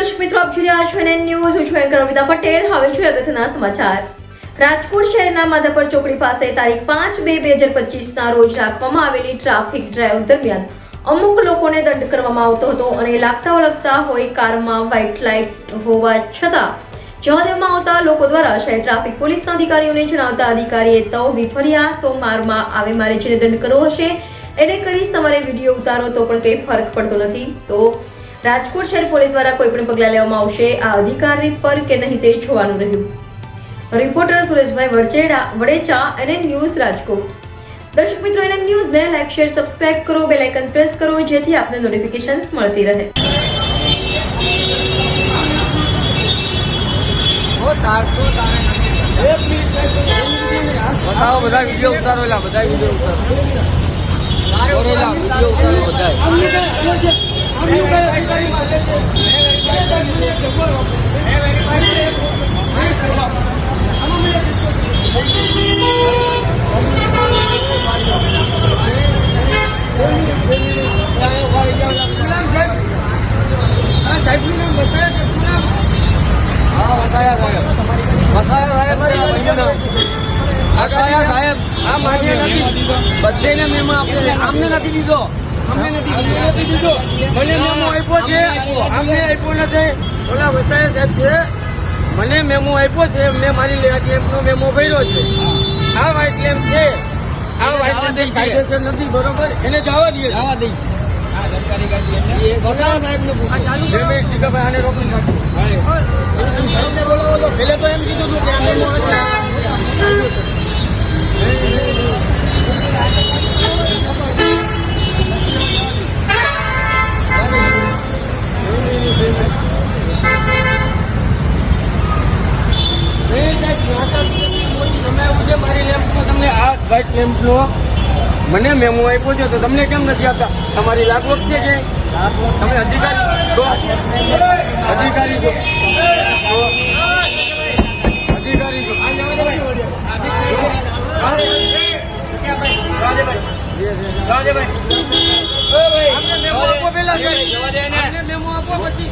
દર્શક મિત્રો, આપ જોઈ રહ્યા છો NN ન્યૂઝ. હું છું એન્કર અમિતા પટેલ. હવે જોઈએ અગત્યના સમાચાર. રાજકોટ શહેરના માધાપર ચોકડી પાસે તારીખ 5/2/2025 રોજ રાખવામાં આવેલી ટ્રાફિક ડ્રાઈવ દરમિયાન અમુક લોકોને દંડ કરવામાં આવતો હતો અને લાગતા વળગતા હોય કારમાં વ્હાઇટ લાઇટ હોવા છતાં જવા દેવામાં આવતા લોકો દ્વારા શહેર ટ્રાફિક પોલીસના અધિકારીઓને જણાવતા અધિકારીએ તો વિફર્યા તો મારમાં આવે મારે જેને દંડ કરવો હશે એને કરીશ, તમારે વિડીયો ઉતારો તો પણ કંઈ ફરક પડતો નથી. તો રાજકોટ શહેર પોલીસ દ્વારા કોઈ પણ પગલાં લેવામાં આવશે આ અધિકારી પર કે નહીં તે જોવાનું રહ્યું. Reporter Sureshbhai Vadecha, NN news, Rajkot. દર્શક મિત્રો, NN ન્યૂઝને લાઈક, શેર, સબસ્ક્રાઇબ કરો, બેલ આઇકન પ્રેસ કરો જેથી આપને નોટિફિકેશન્સ મળતી રહે. બતાવો બધા વિડીયો ઉતારો, બધા વિડીયો ઉતારો, બધેને મેમો આપણે આમને નથી દીધો, મને મેમો આપ્યો છે, આમને આપ્યો નથી. ઓલા વસાયા સાહેબ છે, મને મેમો આપ્યો છે, મેં મારી લેમ્પનો મેમો ભર્યો છે. આ વ્હાઇટ લેમ્પ છે, આ વ્હાઇટ લેમ્પ કાયદેસર નથી, બરોબર? એને જવા દઈએ, જવા દઈએ. બતાવો સાહેબ ને આને રોકી બોલો. પેલે તો એમ કીધું હતું કે આ મેમો મારી લેમ્પમાં તમને આ વ્હાઇટ લેમ્પનો મને મેમો આપ્યો છે તો તમને કેમ નથી આપતા? તમારી લાગવગ છે કે તમે અધિકારી અધિકારી છો, અધિકારી છો. મેમો આપો પેલા, મેમો આપો પછી